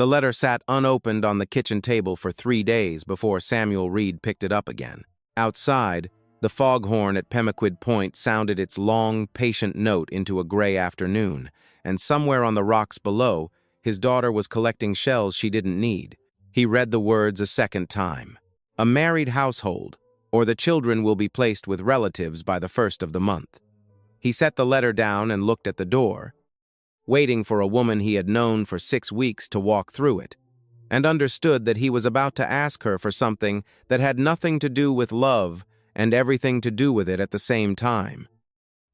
The letter sat unopened on the kitchen table for 3 days before Samuel Reed picked it up again. Outside, the foghorn at Pemaquid Point sounded its long, patient note into a gray afternoon, and somewhere on the rocks below, his daughter was collecting shells she didn't need. He read the words a second time. A married household, or the children will be placed with relatives by the 1st of the month. He set the letter down and looked at the door, waiting for a woman he had known for 6 weeks to walk through it, and understood that he was about to ask her for something that had nothing to do with love and everything to do with it at the same time.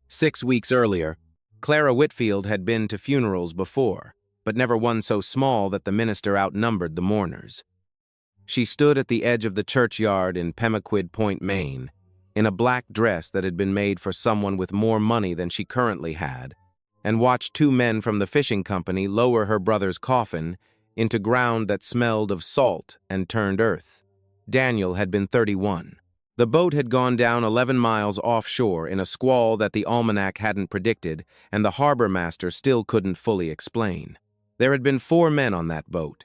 6 weeks earlier, Clara Whitfield had been to funerals before, but never one so small that the minister outnumbered the mourners. She stood at the edge of the churchyard in Pemaquid Point, Maine, in a black dress that had been made for someone with more money than she currently had, and watched 2 men from the fishing company lower her brother's coffin into ground that smelled of salt and turned earth. Daniel had been 31. The boat had gone down 11 miles offshore in a squall that the almanac hadn't predicted, and the harbor master still couldn't fully explain. There had been 4 men on that boat.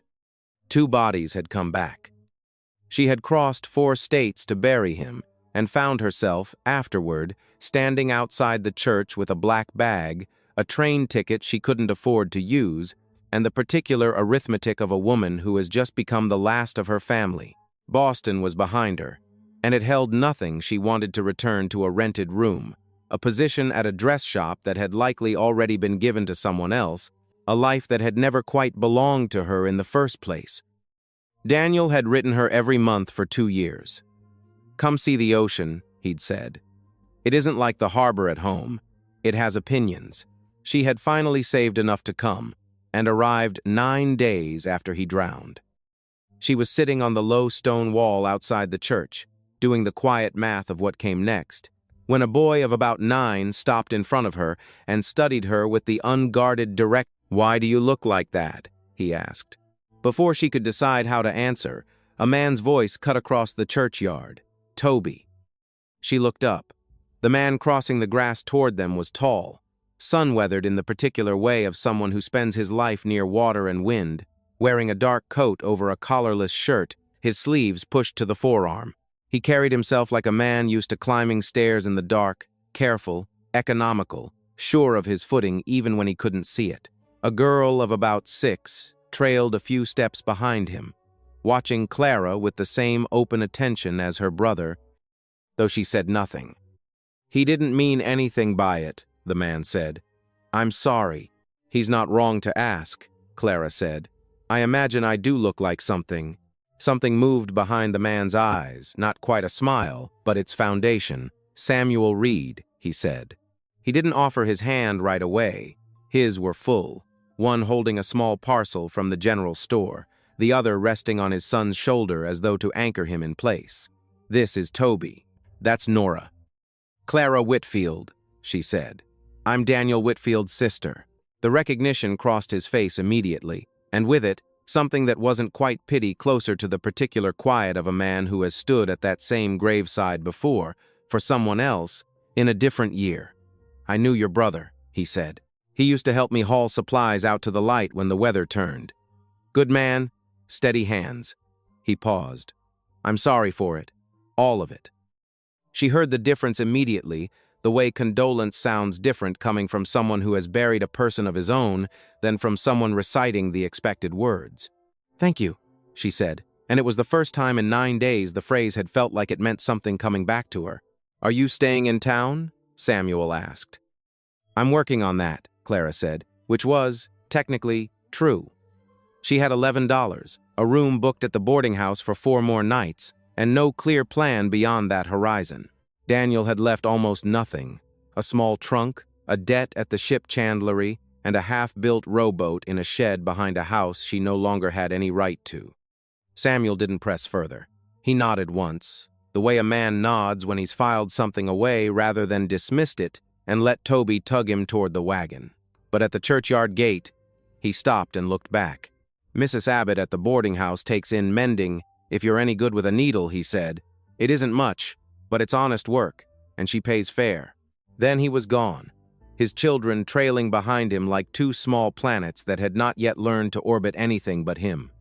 2 bodies had come back. She had crossed 4 states to bury him, and found herself, afterward, standing outside the church with a black bag, a train ticket she couldn't afford to use, and the particular arithmetic of a woman who has just become the last of her family. Boston was behind her, and it held nothing she wanted to return to a rented room, a position at a dress shop that had likely already been given to someone else, a life that had never quite belonged to her in the first place. Daniel had written her every month for 2 years. "Come see the ocean," he'd said. "It isn't like the harbor at home. It has opinions." She had finally saved enough to come, and arrived 9 days after he drowned. She was sitting on the low stone wall outside the church, doing the quiet math of what came next, when a boy of about 9 stopped in front of her and studied her with the unguarded direct. "Why do you look like that?" he asked. Before she could decide how to answer, a man's voice cut across the churchyard. "Toby." She looked up. The man crossing the grass toward them was tall, sun-weathered in the particular way of someone who spends his life near water and wind, wearing a dark coat over a collarless shirt, his sleeves pushed to the forearm. He carried himself like a man used to climbing stairs in the dark, careful, economical, sure of his footing even when he couldn't see it. A girl of about 6 trailed a few steps behind him, watching Clara with the same open attention as her brother, though she said nothing. "He didn't mean anything by it," the man said. "I'm sorry." "He's not wrong to ask," Clara said. "I imagine I do look like something." Something moved behind the man's eyes, not quite a smile, but its foundation. "Samuel Reed," he said. He didn't offer his hand right away. His were full, one holding a small parcel from the general store, the other resting on his son's shoulder as though to anchor him in place. "This is Toby. That's Nora." "Clara Whitfield," she said. "I'm Daniel Whitfield's sister." The recognition crossed his face immediately, and with it, something that wasn't quite pity closer to the particular quiet of a man who has stood at that same graveside before, for someone else, in a different year. "I knew your brother," he said. "He used to help me haul supplies out to the light when the weather turned. Good man, steady hands." He paused. "I'm sorry for it. All of it." She heard the difference immediately, the way condolence sounds different coming from someone who has buried a person of his own than from someone reciting the expected words. "Thank you," she said, and it was the first time in 9 days the phrase had felt like it meant something coming back to her. "Are you staying in town?" Samuel asked. "I'm working on that," Clara said, which was, technically, true. She had $11, a room booked at the boarding house for 4 more nights, and no clear plan beyond that horizon. Daniel had left almost nothing: a small trunk, a debt at the ship chandlery, and a half-built rowboat in a shed behind a house she no longer had any right to. Samuel didn't press further. He nodded once, the way a man nods when he's filed something away rather than dismissed it, and let Toby tug him toward the wagon. But at the churchyard gate, he stopped and looked back. "Mrs. Abbott at the boarding house takes in mending, if you're any good with a needle," he said. "It isn't much, but it's honest work, and she pays fair." Then he was gone. his children trailing behind him like two small planets that had not yet learned to orbit anything but him.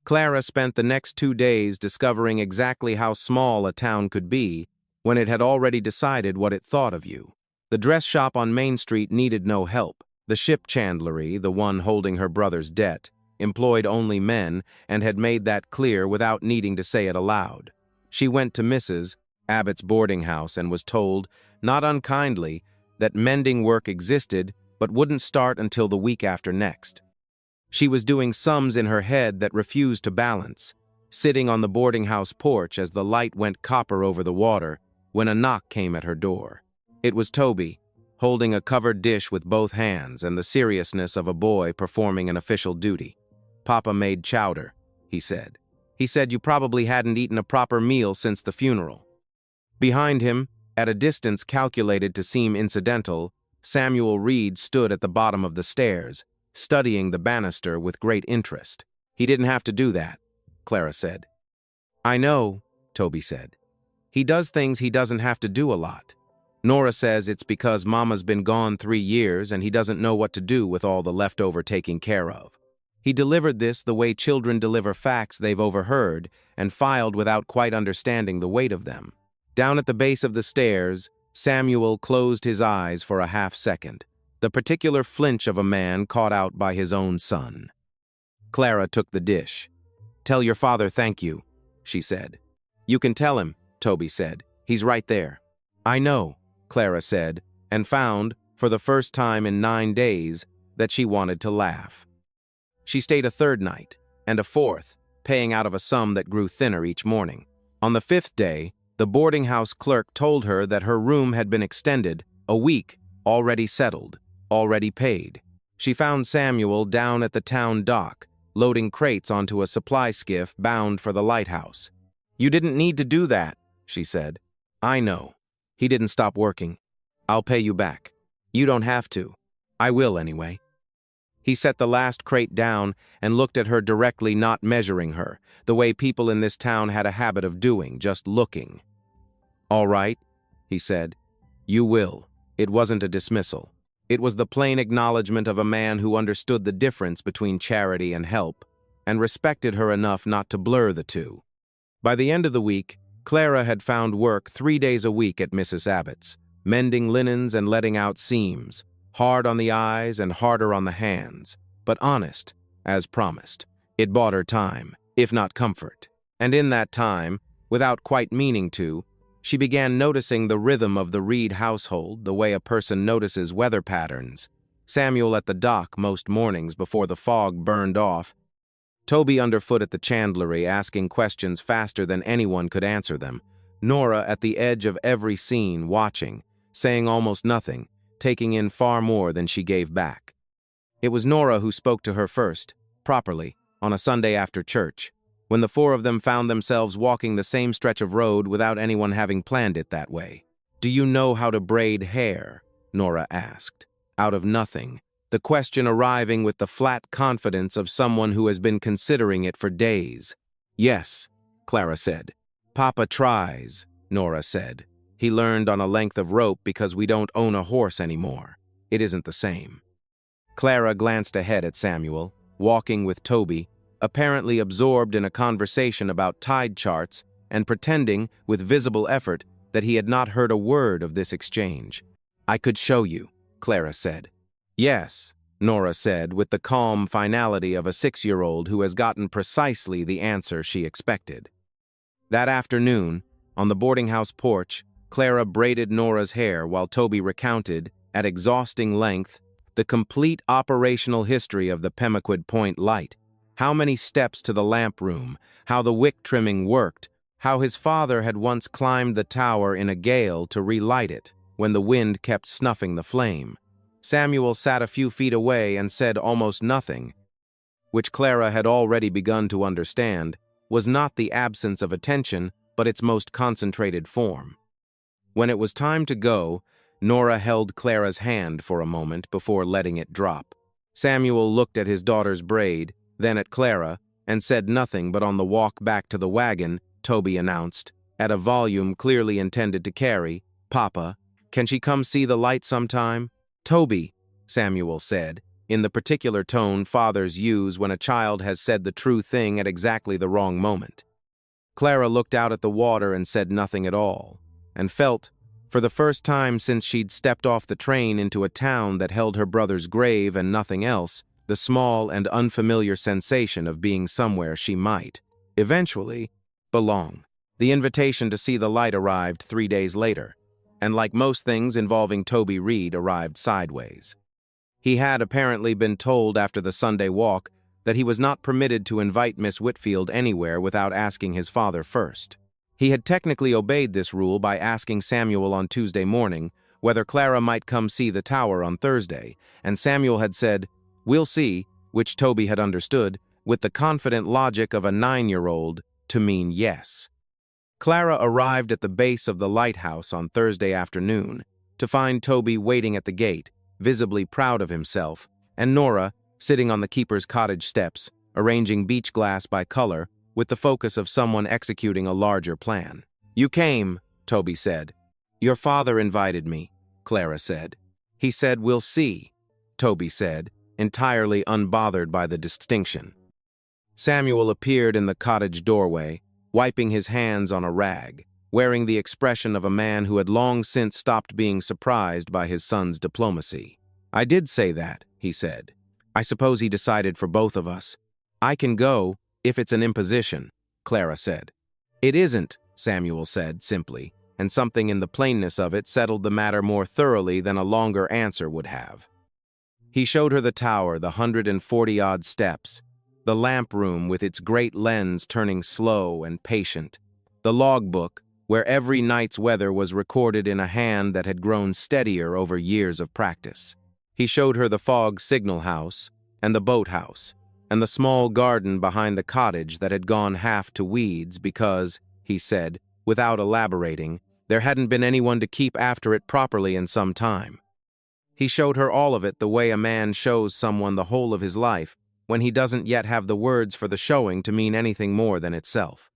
Clara spent the next 2 days discovering exactly how small a town could be when it had already decided what it thought of you. The dress shop on Main Street needed no help. The ship chandlery, the one holding her brother's debt, employed only men and had made that clear without needing to say it aloud. She went to Mrs. Abbott's boarding house and was told, not unkindly, that mending work existed but wouldn't start until the week after next. She was doing sums in her head that refused to balance, sitting on the boarding house porch as the light went copper over the water, when a knock came at her door. It was Toby, holding a covered dish with both hands and the seriousness of a boy performing an official duty. "Papa made chowder," he said. "He said you probably hadn't eaten a proper meal since the funeral." Behind him, at a distance calculated to seem incidental, Samuel Reed stood at the bottom of the stairs, studying the banister with great interest. "He didn't have to do that," Clara said. "I know," Toby said. "He does things he doesn't have to do a lot. Nora says it's because Mama's been gone 3 years and he doesn't know what to do with all the leftover taking care of." He delivered this the way children deliver facts they've overheard and filed without quite understanding the weight of them. Down at the base of the stairs, Samuel closed his eyes for a half-second, the particular flinch of a man caught out by his own son. Clara took the dish. "Tell your father thank you," she said. "You can tell him," Toby said. "He's right there." "I know," Clara said, and found, for the first time in 9 days, that she wanted to laugh. She stayed a third night, and a fourth, paying out of a sum that grew thinner each morning. On the 5th day, the boarding house clerk told her that her room had been extended a week, already settled, already paid. She found Samuel down at the town dock, loading crates onto a supply skiff bound for the lighthouse. "You didn't need to do that," she said. "I know. He didn't stop working. I'll pay you back." "You don't have to. I will anyway." He set the last crate down and looked at her directly, not measuring her, the way people in this town had a habit of doing, just looking. "All right," he said. "You will." It wasn't a dismissal. It was the plain acknowledgement of a man who understood the difference between charity and help, and respected her enough not to blur the two. By the end of the week, Clara had found work 3 days a week at Mrs. Abbott's, mending linens and letting out seams, hard on the eyes and harder on the hands, but honest, as promised. It bought her time, if not comfort. And in that time, without quite meaning to, she began noticing the rhythm of the Reed household the way a person notices weather patterns. Samuel at the dock most mornings before the fog burned off, Toby underfoot at the chandlery asking questions faster than anyone could answer them, Nora at the edge of every scene watching, saying almost nothing, taking in far more than she gave back. It was Nora who spoke to her first, properly, on a Sunday after church, when the 4 of them found themselves walking the same stretch of road without anyone having planned it that way. "Do you know how to braid hair?" Nora asked, out of nothing, the question arriving with the flat confidence of someone who has been considering it for days. "Yes," Clara said. "Papa tries," Nora said. "He learned on a length of rope because we don't own a horse anymore. It isn't the same." Clara glanced ahead at Samuel, walking with Toby, apparently absorbed in a conversation about tide charts and pretending, with visible effort, that he had not heard a word of this exchange. "I could show you," Clara said. "Yes," Nora said with the calm finality of a 6-year-old who has gotten precisely the answer she expected. That afternoon, on the boarding house porch, Clara braided Nora's hair while Toby recounted, at exhausting length, the complete operational history of the Pemaquid Point light, how many steps to the lamp room, how the wick trimming worked, how his father had once climbed the tower in a gale to relight it when the wind kept snuffing the flame. Samuel sat a few feet away and said almost nothing, which Clara had already begun to understand was not the absence of attention, but its most concentrated form. When it was time to go, Nora held Clara's hand for a moment before letting it drop. Samuel looked at his daughter's braid, then at Clara, and said nothing, but on the walk back to the wagon, Toby announced, at a volume clearly intended to carry, "Papa, Can she come see the light sometime? Toby, Samuel said, in the particular tone fathers use when a child has said the true thing at exactly the wrong moment. Clara looked out at the water and said nothing at all, and felt, for the first time since she'd stepped off the train into a town that held her brother's grave and nothing else, the small and unfamiliar sensation of being somewhere she might, eventually, belong. The invitation to see the light arrived 3 days later, and like most things involving Toby Reed, arrived sideways. He had apparently been told after the Sunday walk that he was not permitted to invite Miss Whitfield anywhere without asking his father first. He had technically obeyed this rule by asking Samuel on Tuesday morning whether Clara might come see the tower on Thursday, and Samuel had said, "We'll see," which Toby had understood, with the confident logic of a 9-year-old, to mean yes. Clara arrived at the base of the lighthouse on Thursday afternoon to find Toby waiting at the gate, visibly proud of himself, and Nora sitting on the keeper's cottage steps, arranging beach glass by color, with the focus of someone executing a larger plan. "You came," Toby said. "Your father invited me," Clara said. "He said we'll see," Toby said, entirely unbothered by the distinction. Samuel appeared in the cottage doorway, wiping his hands on a rag, wearing the expression of a man who had long since stopped being surprised by his son's diplomacy. "I did say that," he said. "I suppose he decided for both of us. I can go, if it's an imposition," Clara said. "It isn't," Samuel said simply, and something in the plainness of it settled the matter more thoroughly than a longer answer would have. He showed her the tower, the 140-odd steps, the lamp room with its great lens turning slow and patient, the logbook where every night's weather was recorded in a hand that had grown steadier over years of practice. He showed her the fog signal house and the boathouse, and the small garden behind the cottage that had gone half to weeds because, he said, without elaborating, there hadn't been anyone to keep after it properly in some time. He showed her all of it the way a man shows someone the whole of his life when he doesn't yet have the words for the showing to mean anything more than itself.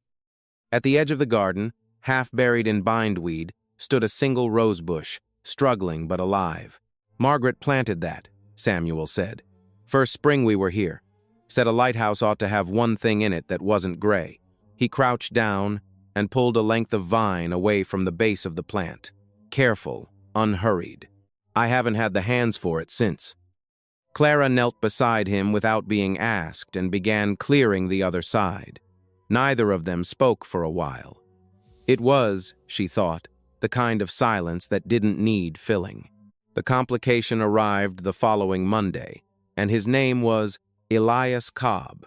At the edge of the garden, half buried in bindweed, stood a single rose bush, struggling but alive. "Margaret planted that," Samuel said. "First spring we were here. Said a lighthouse ought to have one thing in it that wasn't gray." He crouched down and pulled a length of vine away from the base of the plant. Careful, unhurried. "I haven't had the hands for it since." Clara knelt beside him without being asked and began clearing the other side. Neither of them spoke for a while. It was, she thought, the kind of silence that didn't need filling. The complication arrived the following Monday, and his name was Elias Cobb.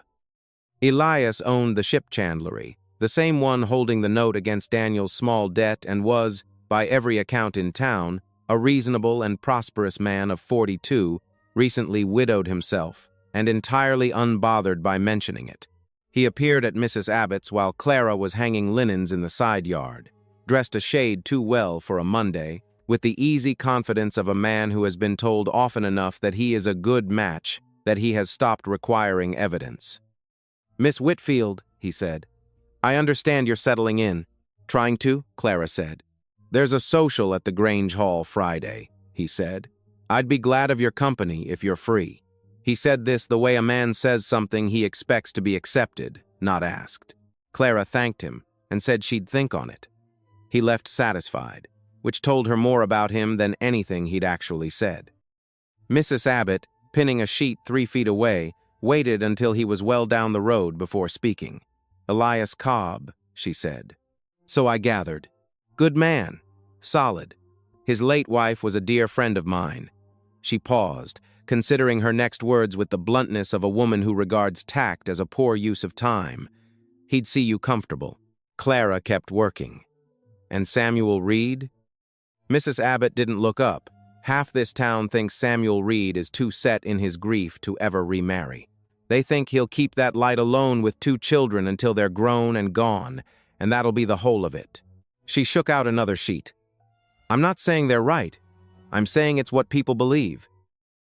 Elias owned the ship chandlery, the same one holding the note against Daniel's small debt, and was, by every account in town, a reasonable and prosperous man of 42, recently widowed himself, and entirely unbothered by mentioning it. He appeared at Mrs. Abbott's while Clara was hanging linens in the side yard, dressed a shade too well for a Monday, with the easy confidence of a man who has been told often enough that he is a good match that he has stopped requiring evidence. "Miss Whitfield," he said, "I understand you're settling in." "Trying to," Clara said. "There's a social at the Grange Hall Friday," he said. "I'd be glad of your company if you're free." He said this the way a man says something he expects to be accepted, not asked. Clara thanked him and said she'd think on it. He left satisfied, which told her more about him than anything he'd actually said. Mrs. Abbott, pinning a sheet 3 feet away, waited until he was well down the road before speaking. "Elias Cobb," she said. "So I gathered. Good man. Solid. His late wife was a dear friend of mine." She paused, considering her next words with the bluntness of a woman who regards tact as a poor use of time. "He'd see you comfortable." Clara kept working. "And Samuel Reed?" Mrs. Abbott didn't look up. Half this town thinks Samuel Reed is too set in his grief to ever remarry. They think he'll keep that light alone with 2 children until they're grown and gone, and that'll be the whole of it. She shook out another sheet. "I'm not saying they're right. I'm saying it's what people believe."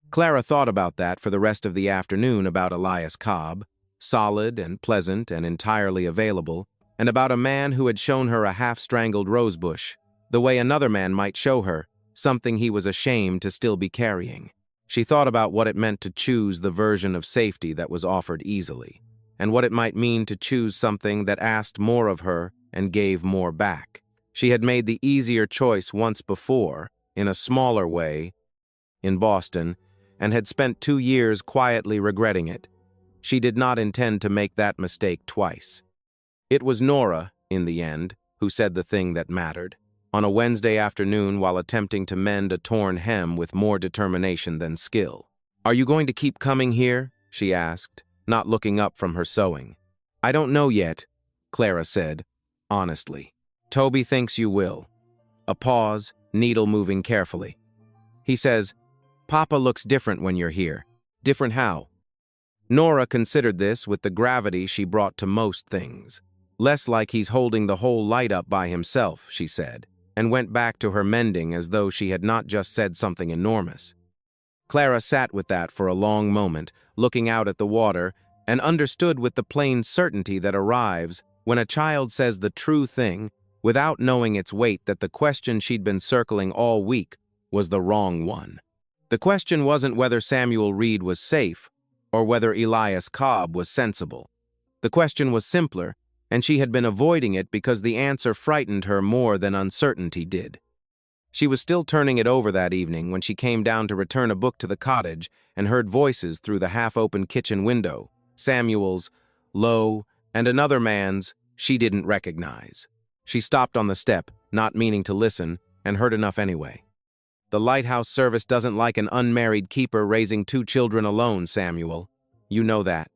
Clara thought about that for the rest of the afternoon, about Elias Cobb, solid and pleasant and entirely available, and about a man who had shown her a half-strangled rosebush, the way another man might show her, something he was ashamed to still be carrying. She thought about what it meant to choose the version of safety that was offered easily, and what it might mean to choose something that asked more of her and gave more back. She had made the easier choice once before, in a smaller way, in Boston, and had spent 2 years quietly regretting it. She did not intend to make that mistake twice. It was Nora, in the end, who said the thing that mattered. On a Wednesday afternoon while attempting to mend a torn hem with more determination than skill. "Are you going to keep coming here?" she asked, not looking up from her sewing. "I don't know yet," Clara said, honestly. "Toby thinks you will." A pause, needle moving carefully. "He says, Papa looks different when you're here." "Different how?" Nora considered this with the gravity she brought to most things. "Less like he's holding the whole light up by himself," she said, and went back to her mending as though she had not just said something enormous. Clara sat with that for a long moment, looking out at the water, and understood with the plain certainty that arrives when a child says the true thing, without knowing its weight, that the question she'd been circling all week was the wrong one. The question wasn't whether Samuel Reed was safe, or whether Elias Cobb was sensible. The question was simpler, and she had been avoiding it because the answer frightened her more than uncertainty did. She was still turning it over that evening when she came down to return a book to the cottage and heard voices through the half-open kitchen window, Samuel's, low, and another man's she didn't recognize. She stopped on the step, not meaning to listen, and heard enough anyway. "The lighthouse service doesn't like an unmarried keeper raising 2 children alone, Samuel. You know that.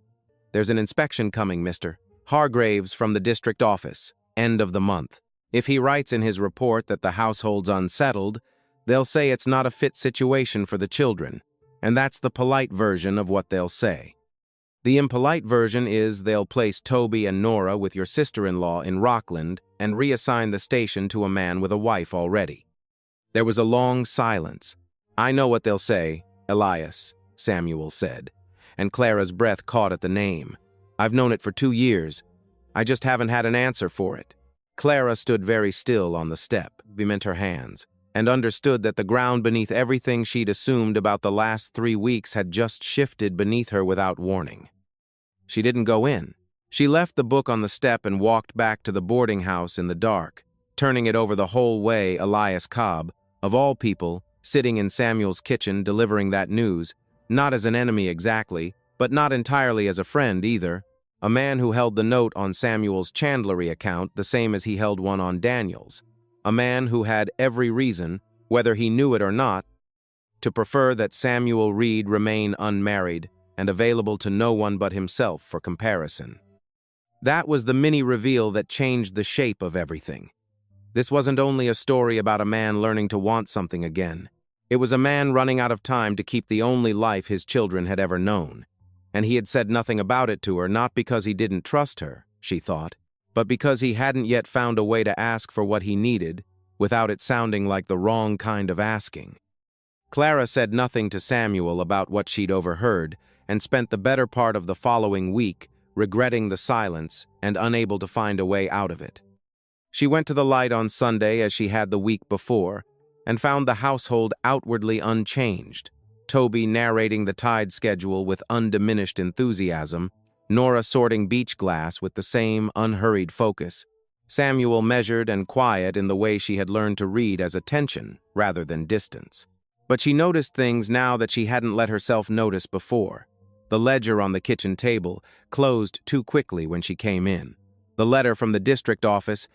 There's an inspection coming, Mr. Hargraves from the district office, end of the month. If he writes in his report that the household's unsettled, they'll say it's not a fit situation for the children, and that's the polite version of what they'll say. The impolite version is they'll place Toby and Nora with your sister-in-law in Rockland and reassign the station to a man with a wife already." There was a long silence. "I know what they'll say, Elias," Samuel said, and Clara's breath caught at the name. "I've known it for 2 years. I just haven't had an answer for it." Clara stood very still on the step, bent her hands, and understood that the ground beneath everything she'd assumed about the last 3 weeks had just shifted beneath her without warning. She didn't go in. She left the book on the step and walked back to the boarding house in the dark, turning it over the whole way. Elias Cobb, of all people, sitting in Samuel's kitchen delivering that news, not as an enemy exactly, but not entirely as a friend either, a man who held the note on Samuel's chandlery account the same as he held one on Daniel's, a man who had every reason, whether he knew it or not, to prefer that Samuel Reed remain unmarried and available to no one but himself for comparison. That was the mini-reveal that changed the shape of everything. This wasn't only a story about a man learning to want something again. It was a man running out of time to keep the only life his children had ever known. And he had said nothing about it to her, not because he didn't trust her, she thought, but because he hadn't yet found a way to ask for what he needed without it sounding like the wrong kind of asking. Clara said nothing to Samuel about what she'd overheard and spent the better part of the following week regretting the silence and unable to find a way out of it. She went to the light on Sunday as she had the week before and found the household outwardly unchanged. Toby narrating the tide schedule with undiminished enthusiasm, Nora sorting beach glass with the same unhurried focus, Samuel measured and quiet in the way she had learned to read as attention rather than distance. But she noticed things now that she hadn't let herself notice before. The ledger on the kitchen table closed too quickly when she came in. The letter from the district office,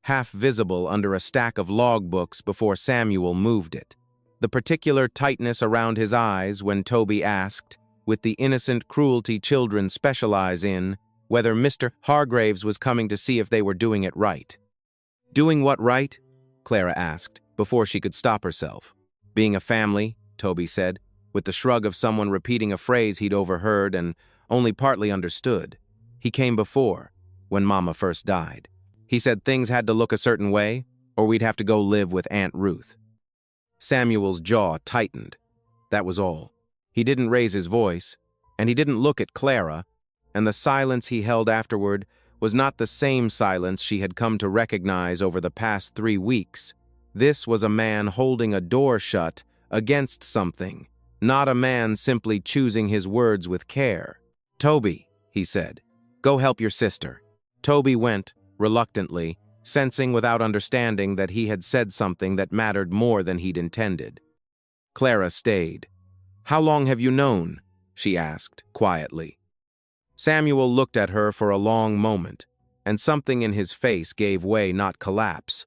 half visible under a stack of logbooks before Samuel moved it. The particular tightness around his eyes when Toby asked, with the innocent cruelty children specialize in, whether Mr. Hargraves was coming to see if they were doing it right. "Doing what right?" Clara asked, before she could stop herself. "Being a family," Toby said, with the shrug of someone repeating a phrase he'd overheard and only partly understood. "He came before, when Mama first died. He said things had to look a certain way, or we'd have to go live with Aunt Ruth." Samuel's jaw tightened. That was all. He didn't raise his voice, and he didn't look at Clara, and the silence he held afterward was not the same silence she had come to recognize over the past 3 weeks. This was a man holding a door shut against something, not a man simply choosing his words with care. "Toby," he said, "go help your sister." Toby went, reluctantly, sensing without understanding that he had said something that mattered more than he'd intended. Clara stayed. "How long have you known?" she asked, quietly. Samuel looked at her for a long moment, and something in his face gave way, not collapse,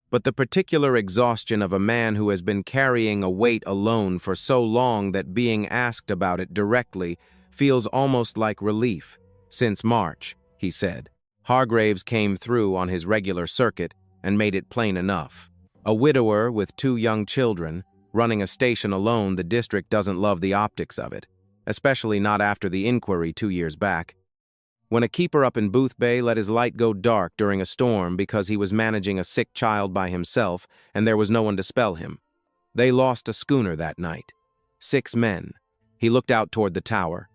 but the particular exhaustion of a man who has been carrying a weight alone for so long that being asked about it directly feels almost like relief. "Since March," he said. Hargraves came through on his regular circuit and made it plain enough. A widower with 2 young children, running a station alone, the district doesn't love the optics of it, especially not after the inquiry 2 years back, when a keeper up in Booth Bay let his light go dark during a storm because he was managing a sick child by himself and there was no one to spell him. They lost a schooner that night. 6 men. He looked out toward the tower.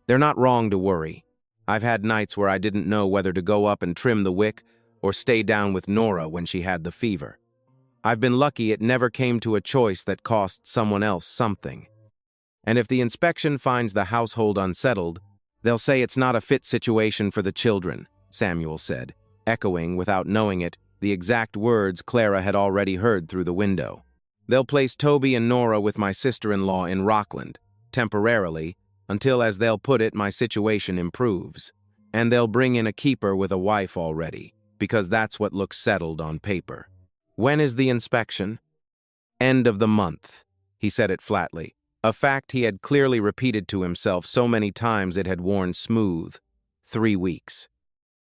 "They're not wrong to worry. I've had nights where I didn't know whether to go up and trim the wick or stay down with Nora when she had the fever. I've been lucky it never came to a choice that cost someone else something. And if the inspection finds the household unsettled, they'll say it's not a fit situation for the children," Samuel said, echoing, without knowing it, the exact words Clara had already heard through the window. "They'll place Toby and Nora with my sister-in-law in Rockland, temporarily, until, as they'll put it, my situation improves. And they'll bring in a keeper with a wife already, because that's what looks settled on paper." "When is the inspection?" "End of the month." He said it flatly, a fact he had clearly repeated to himself so many times it had worn smooth. 3 weeks.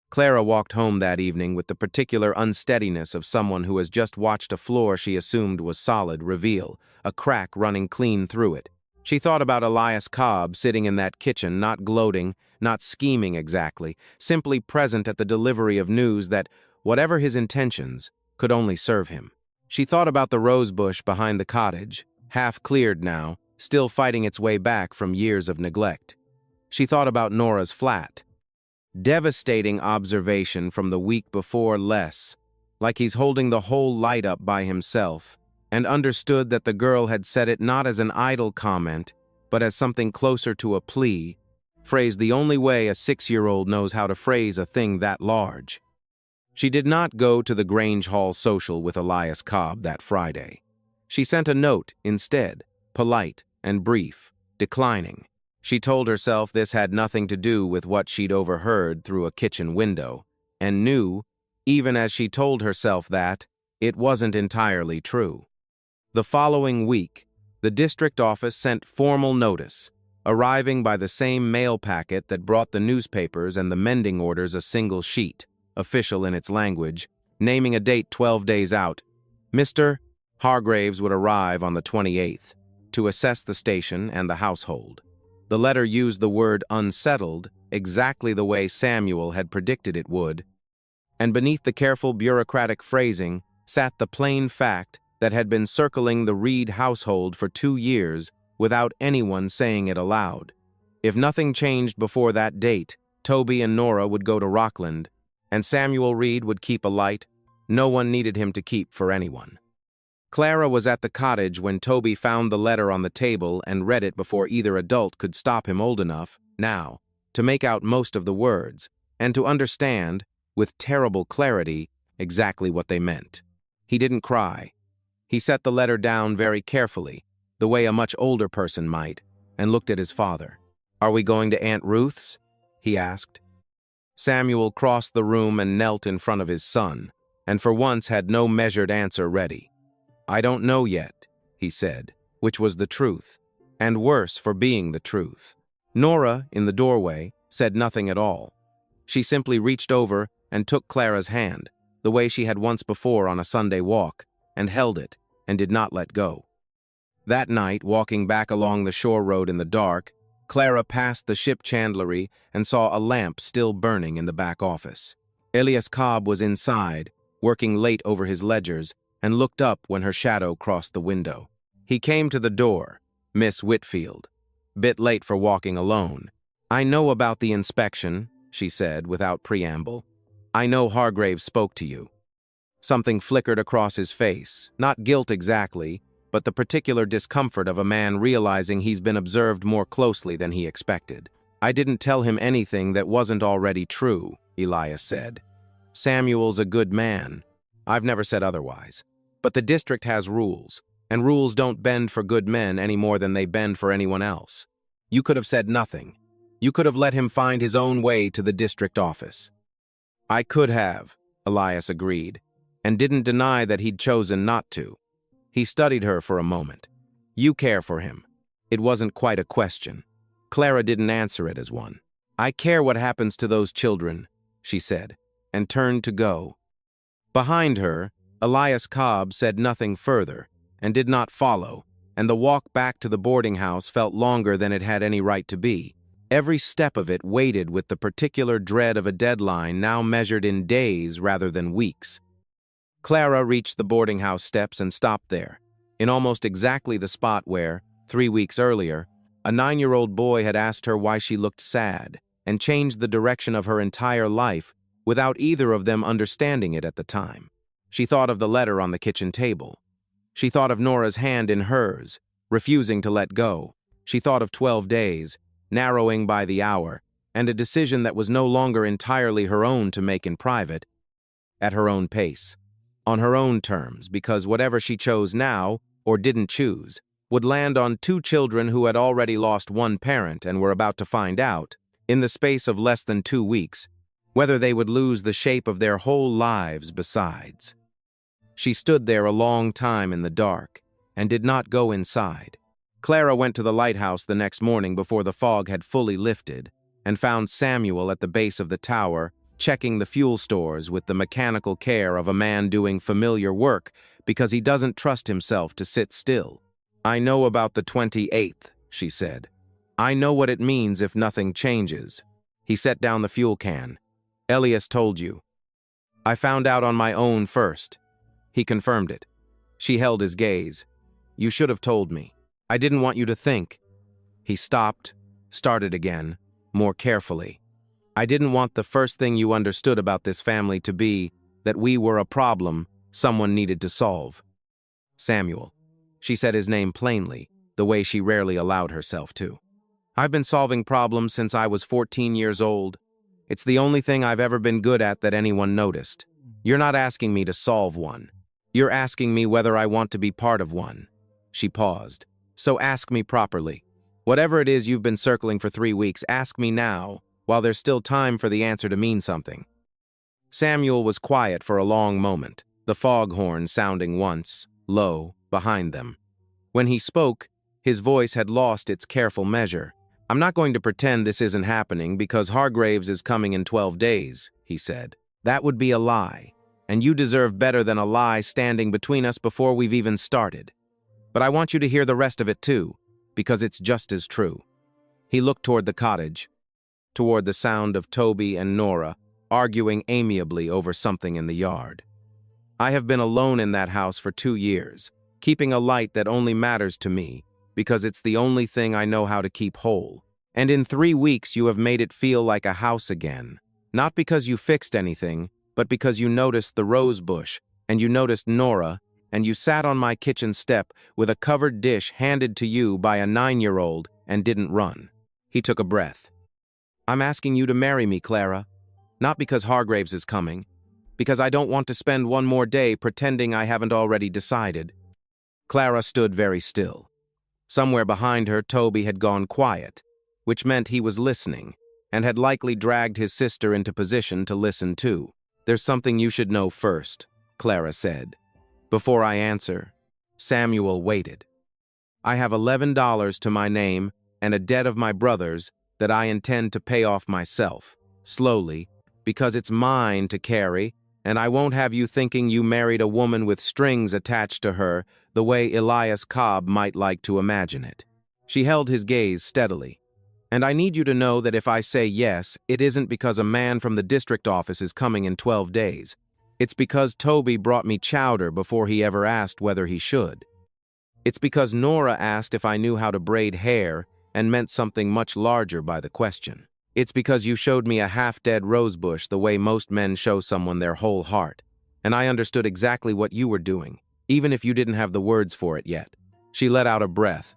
Clara walked home that evening with the particular unsteadiness of someone who has just watched a floor she assumed was solid reveal, a crack running clean through it. She thought about Elias Cobb sitting in that kitchen, not gloating, not scheming exactly, simply present at the delivery of news that, whatever his intentions, could only serve him. She thought about the rose bush behind the cottage, half cleared now, still fighting its way back from years of neglect. She thought about Nora's flat. Devastating observation from the week before, less, like he's holding the whole light up by himself, and understood that the girl had said it not as an idle comment, but as something closer to a plea, phrased the only way a 6-year-old knows how to phrase a thing that large. She did not go to the Grange Hall social with Elias Cobb that Friday. She sent a note instead, polite and brief, declining. She told herself this had nothing to do with what she'd overheard through a kitchen window, and knew, even as she told herself that, it wasn't entirely true. The following week, the district office sent formal notice, arriving by the same mail packet that brought the newspapers and the mending orders a single sheet, official in its language, naming a date 12 days out. Mr. Hargraves would arrive on the 28th to assess the station and the household. The letter used the word unsettled exactly the way Samuel had predicted it would, and beneath the careful bureaucratic phrasing sat the plain fact that had been circling the Reed household for 2 years without anyone saying it aloud. If nothing changed before that date, Toby and Nora would go to Rockland, and Samuel Reed would keep a light no one needed him to keep for anyone. Clara was at the cottage when Toby found the letter on the table and read it before either adult could stop him old enough, now, to make out most of the words, and to understand, with terrible clarity, exactly what they meant. He didn't cry. He set the letter down very carefully, the way a much older person might, and looked at his father. "Are we going to Aunt Ruth's?" he asked. Samuel crossed the room and knelt in front of his son, and for once had no measured answer ready. "I don't know yet," he said, which was the truth, and worse for being the truth. Nora, in the doorway, said nothing at all. She simply reached over and took Clara's hand, the way she had once before on a Sunday walk, and held it, and did not let go. That night, walking back along the shore road in the dark, Clara passed the ship chandlery and saw a lamp still burning in the back office. Elias Cobb was inside, working late over his ledgers, and looked up when her shadow crossed the window. He came to the door. "Miss Whitfield. Bit late for walking alone." "I know about the inspection," she said without preamble. "I know Hargraves spoke to you." Something flickered across his face, not guilt exactly, but the particular discomfort of a man realizing he's been observed more closely than he expected. "I didn't tell him anything that wasn't already true," Elias said. "Samuel's a good man. I've never said otherwise. But the district has rules, and rules don't bend for good men any more than they bend for anyone else. You could have said nothing. You could have let him find his own way to the district office." "I could have," Elias agreed, and didn't deny that he'd chosen not to. He studied her for a moment. "You care for him." It wasn't quite a question. Clara didn't answer it as one. "I care what happens to those children," she said, and turned to go. Behind her, Elias Cobb said nothing further, and did not follow, and the walk back to the boarding house felt longer than it had any right to be. Every step of it weighted with the particular dread of a deadline now measured in days rather than weeks. Clara reached the boarding house steps and stopped there, in almost exactly the spot where, 3 weeks earlier, a 9-year-old boy had asked her why she looked sad, and changed the direction of her entire life without either of them understanding it at the time. She thought of the letter on the kitchen table. She thought of Nora's hand in hers, refusing to let go. She thought of 12 days, narrowing by the hour, and a decision that was no longer entirely her own to make in private, at her own pace, on her own terms, because whatever she chose now, or didn't choose, would land on 2 children who had already lost one parent and were about to find out, in the space of less than 2 weeks, whether they would lose the shape of their whole lives besides. She stood there a long time in the dark, and did not go inside. Clara went to the lighthouse the next morning before the fog had fully lifted, and found Samuel at the base of the tower, checking the fuel stores with the mechanical care of a man doing familiar work because he doesn't trust himself to sit still. "I know about the 28th, she said. "I know what it means if nothing changes." He set down the fuel can. "Elias told you." "I found out on my own first." He confirmed it. She held his gaze. "You should have told me. I didn't want you to think." He stopped, started again, more carefully. "I didn't want the first thing you understood about this family to be that we were a problem someone needed to solve." "Samuel." She said his name plainly, the way she rarely allowed herself to. "I've been solving problems since I was 14 years old. It's the only thing I've ever been good at that anyone noticed. You're not asking me to solve one. You're asking me whether I want to be part of one." She paused. "So ask me properly. Whatever it is you've been circling for 3 weeks, ask me now, while there's still time for the answer to mean something." Samuel was quiet for a long moment, the foghorn sounding once, low, behind them. When he spoke, his voice had lost its careful measure. "I'm not going to pretend this isn't happening because Hargraves is coming in 12 days, he said. "That would be a lie, and you deserve better than a lie standing between us before we've even started. But I want you to hear the rest of it too, because it's just as true." He looked toward the cottage, toward the sound of Toby and Nora arguing amiably over something in the yard. "I have been alone in that house for 2 years, keeping a light that only matters to me, because it's the only thing I know how to keep whole. And in 3 weeks you have made it feel like a house again. Not because you fixed anything, but because you noticed the rose bush, and you noticed Nora, and you sat on my kitchen step with a covered dish handed to you by a 9-year-old and didn't run." He took a breath. "I'm asking you to marry me, Clara. Not because Hargraves is coming, because I don't want to spend one more day pretending I haven't already decided." Clara stood very still. Somewhere behind her, Toby had gone quiet, which meant he was listening, and had likely dragged his sister into position to listen too. "There's something you should know first," Clara said. "Before I answer." Samuel waited. "I have $11 to my name and a debt of my brother's that I intend to pay off myself, slowly, because it's mine to carry, and I won't have you thinking you married a woman with strings attached to her the way Elias Cobb might like to imagine it." She held his gaze steadily. "And I need you to know that if I say yes, it isn't because a man from the district office is coming in 12 days. It's because Toby brought me chowder before he ever asked whether he should. It's because Nora asked if I knew how to braid hair and meant something much larger by the question. It's because you showed me a half-dead rosebush the way most men show someone their whole heart. and I understood exactly what you were doing, even if you didn't have the words for it yet." She let out a breath.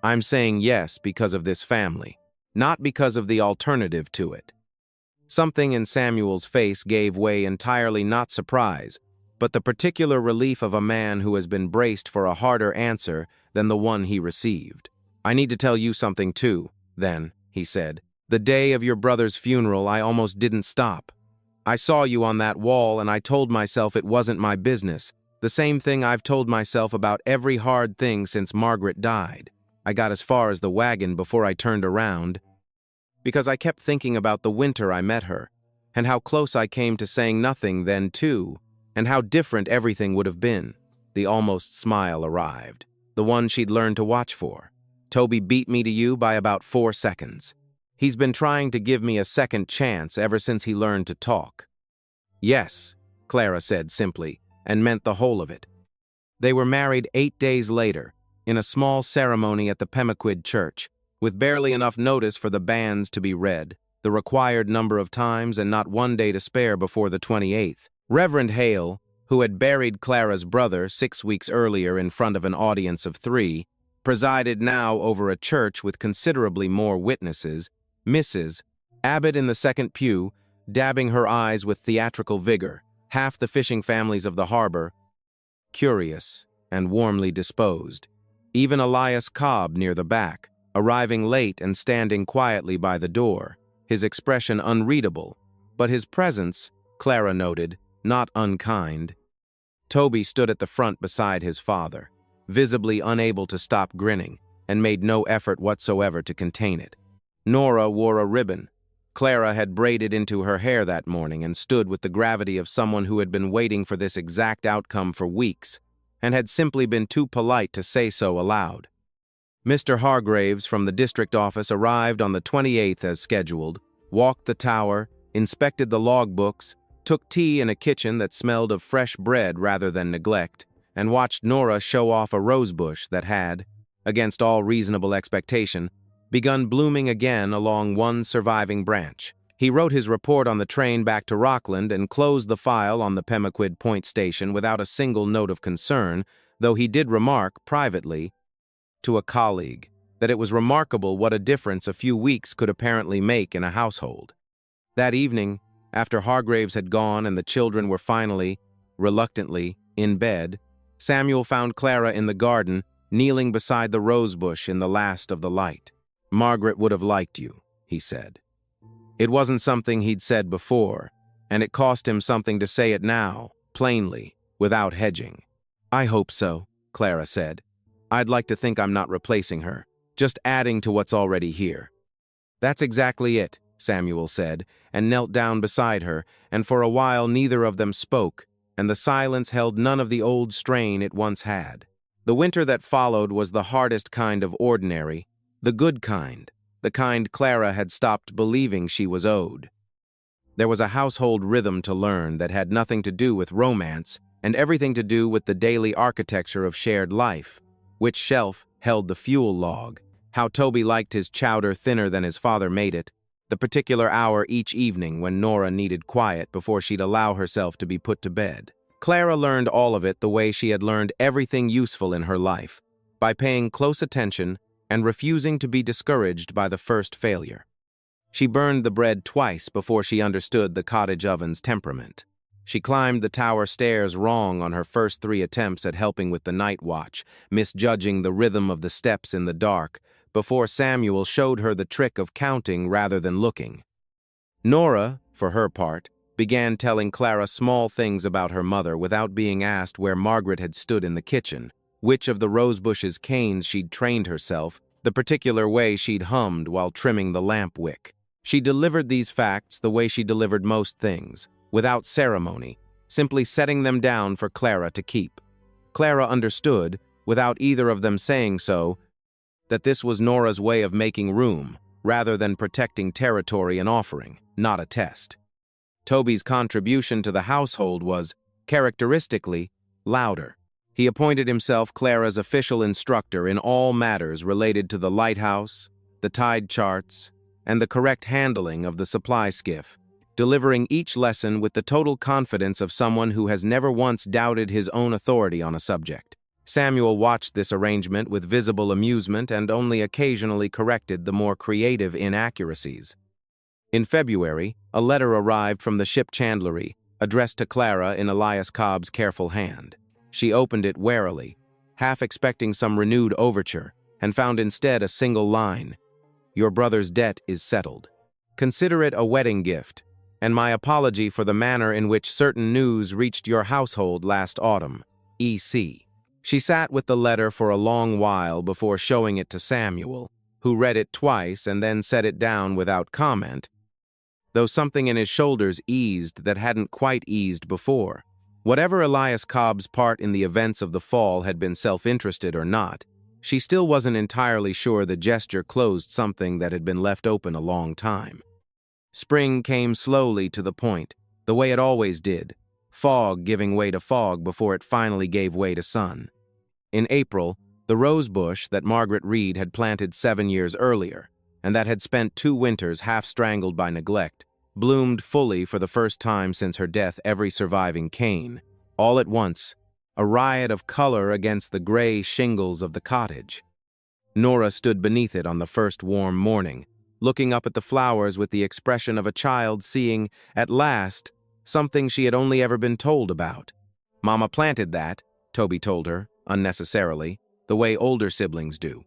"I'm saying yes because of this family, not because of the alternative to it." Something in Samuel's face gave way entirely, not surprise, but the particular relief of a man who has been braced for a harder answer than the one he received. "I need to tell you something too, then," he said. "The day of your brother's funeral, I almost didn't stop. I saw you on that wall and I told myself it wasn't my business, the same thing I've told myself about every hard thing since Margaret died. I got as far as the wagon before I turned around, because I kept thinking about the winter I met her, and how close I came to saying nothing then too, and how different everything would have been." The almost smile arrived, the one she'd learned to watch for. "Toby beat me to you by about 4 seconds. He's been trying to give me a second chance ever since he learned to talk." "Yes," Clara said simply, and meant the whole of it. They were married 8 days later, in a small ceremony at the Pemaquid church, with barely enough notice for the banns to be read, the required number of times, and not one day to spare before the 28th. Reverend Hale, who had buried Clara's brother 6 weeks earlier in front of an audience of 3, presided now over a church with considerably more witnesses. Mrs. Abbott in the second pew, dabbing her eyes with theatrical vigor, half the fishing families of the harbor, curious and warmly disposed. Even Elias Cobb near the back, arriving late and standing quietly by the door, his expression unreadable, but his presence, Clara noted, not unkind. Toby stood at the front beside his father, visibly unable to stop grinning, and made no effort whatsoever to contain it. Nora wore a ribbon. Clara had braided into her hair that morning and stood with the gravity of someone who had been waiting for this exact outcome for weeks, and had simply been too polite to say so aloud. Mr. Hargraves from the district office arrived on the 28th as scheduled, walked the tower, inspected the logbooks, took tea in a kitchen that smelled of fresh bread rather than neglect, and watched Nora show off a rosebush that had, against all reasonable expectation, begun blooming again along one surviving branch. He wrote his report on the train back to Rockland and closed the file on the Pemaquid Point station without a single note of concern, though he did remark, privately, to a colleague, that it was remarkable what a difference a few weeks could apparently make in a household. That evening, after Hargraves had gone and the children were finally, reluctantly, in bed, Samuel found Clara in the garden, kneeling beside the rosebush in the last of the light. "Margaret would have liked you," he said. It wasn't something he'd said before, and it cost him something to say it now, plainly, without hedging. "I hope so," Clara said. "I'd like to think I'm not replacing her, just adding to what's already here." "That's exactly it," Samuel said, and knelt down beside her, and for a while neither of them spoke, and the silence held none of the old strain it once had. The winter that followed was the hardest kind of ordinary, the good kind, the kind Clara had stopped believing she was owed. There was a household rhythm to learn that had nothing to do with romance and everything to do with the daily architecture of shared life. Which shelf held the fuel log, how Toby liked his chowder thinner than his father made it, the particular hour each evening when Nora needed quiet before she'd allow herself to be put to bed. Clara learned all of it the way she had learned everything useful in her life, by paying close attention and refusing to be discouraged by the first failure. She burned the bread twice before she understood the cottage oven's temperament. She climbed the tower stairs wrong on her first 3 attempts at helping with the night watch, misjudging the rhythm of the steps in the dark, before Samuel showed her the trick of counting rather than looking. Nora, for her part, began telling Clara small things about her mother without being asked where Margaret had stood in the kitchen, which of the rosebush's canes she'd trained herself, the particular way she'd hummed while trimming the lamp wick. She delivered these facts the way she delivered most things, without ceremony, simply setting them down for Clara to keep. Clara understood, without either of them saying so, that this was Nora's way of making room, rather than protecting territory and offering, not a test. Toby's contribution to the household was, characteristically, louder. He appointed himself Clara's official instructor in all matters related to the lighthouse, the tide charts, and the correct handling of the supply skiff. delivering each lesson with the total confidence of someone who has never once doubted his own authority on a subject. Samuel watched this arrangement with visible amusement and only occasionally corrected the more creative inaccuracies. In February, a letter arrived from the ship chandlery, addressed to Clara in Elias Cobb's careful hand. She opened it warily, half expecting some renewed overture, and found instead a single line: "Your brother's debt is settled. Consider it a wedding gift, and my apology for the manner in which certain news reached your household last autumn. E.C." She sat with the letter for a long while before showing it to Samuel, who read it twice and then set it down without comment, though something in his shoulders eased that hadn't quite eased before. Whatever Elias Cobb's part in the events of the fall had been self-interested or not, she still wasn't entirely sure the gesture closed something that had been left open a long time. Spring came slowly to the point, the way it always did, fog giving way to fog before it finally gave way to sun. In April, the rose bush that Margaret Reed had planted 7 years earlier, and that had spent 2 winters half-strangled by neglect, bloomed fully for the first time since her death every surviving cane. All at once, a riot of color against the gray shingles of the cottage. Nora stood beneath it on the first warm morning, looking up at the flowers with the expression of a child seeing, at last, something she had only ever been told about. "Mama planted that," Toby told her, unnecessarily, the way older siblings do.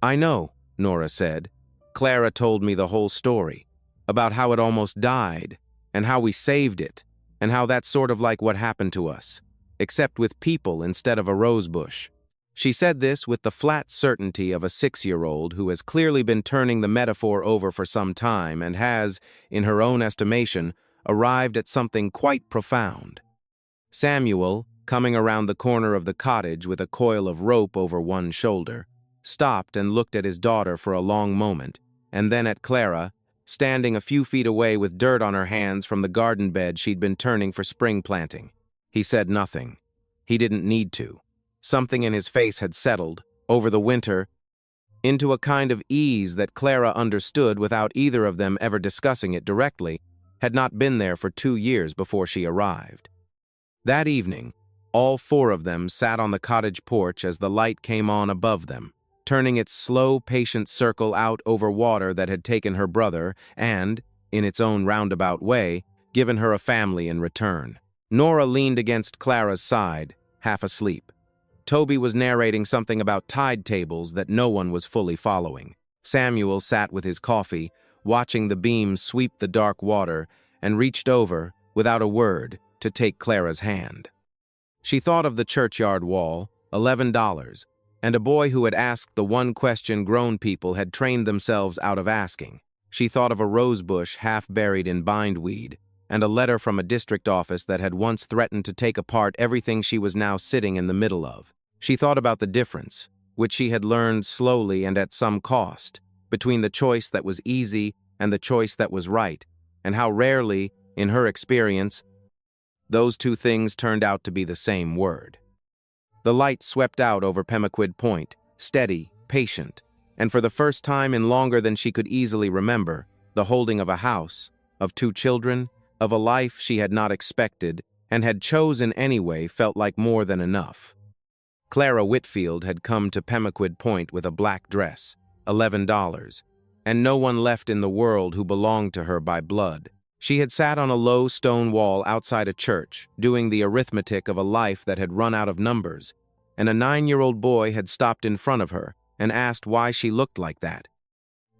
"I know," Nora said. "Clara told me the whole story, about how it almost died, and how we saved it, and how that's sort of like what happened to us, except with people instead of a rose bush." She said this with the flat certainty of a 6-year-old who has clearly been turning the metaphor over for some time and has, in her own estimation, arrived at something quite profound. Samuel, coming around the corner of the cottage with a coil of rope over one shoulder, stopped and looked at his daughter for a long moment, and then at Clara, standing a few feet away with dirt on her hands from the garden bed she'd been turning for spring planting. He said nothing. He didn't need to. Something in his face had settled, over the winter, into a kind of ease that Clara understood without either of them ever discussing it directly, had not been there for 2 years before she arrived. That evening, all 4 of them sat on the cottage porch as the light came on above them, turning its slow, patient circle out over water that had taken her brother and, in its own roundabout way, given her a family in return. Nora leaned against Clara's side, half asleep. Toby was narrating something about tide tables that no one was fully following. Samuel sat with his coffee, watching the beam sweep the dark water, and reached over, without a word, to take Clara's hand. She thought of the churchyard wall, $11, and a boy who had asked the one question grown people had trained themselves out of asking. She thought of a rose bush half buried in bindweed, and a letter from a district office that had once threatened to take apart everything she was now sitting in the middle of. She thought about the difference, which she had learned slowly and at some cost, between the choice that was easy and the choice that was right, and how rarely, in her experience, those 2 things turned out to be the same word. The light swept out over Pemaquid Point, steady, patient, and for the first time in longer than she could easily remember, the holding of a house, of 2 children, of a life she had not expected and had chosen anyway felt like more than enough. Clara Whitfield had come to Pemaquid Point with a black dress, $11, and no one left in the world who belonged to her by blood. She had sat on a low stone wall outside a church, doing the arithmetic of a life that had run out of numbers, and a 9-year-old boy had stopped in front of her and asked why she looked like that.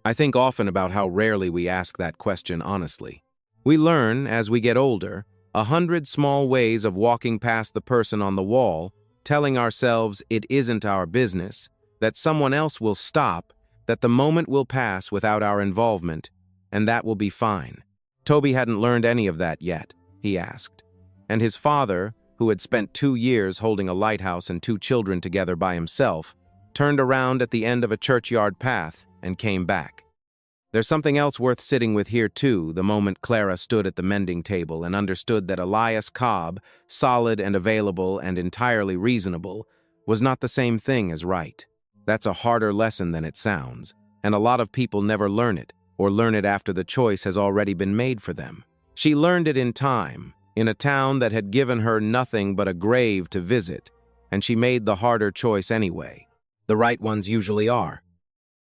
I think often about how rarely we ask that question honestly. We learn, as we get older, 100 small ways of walking past the person on the wall, telling ourselves it isn't our business, that someone else will stop, that the moment will pass without our involvement, and that will be fine. Toby hadn't learned any of that yet, he asked, and his father, who had spent 2 years holding a lighthouse and 2 children together by himself, turned around at the end of a churchyard path and came back. There's something else worth sitting with here too, the moment Clara stood at the mending table and understood that Elias Cobb, solid and available and entirely reasonable, was not the same thing as right. That's a harder lesson than it sounds, and a lot of people never learn it, or learn it after the choice has already been made for them. She learned it in time, in a town that had given her nothing but a grave to visit, and she made the harder choice anyway. The right ones usually are.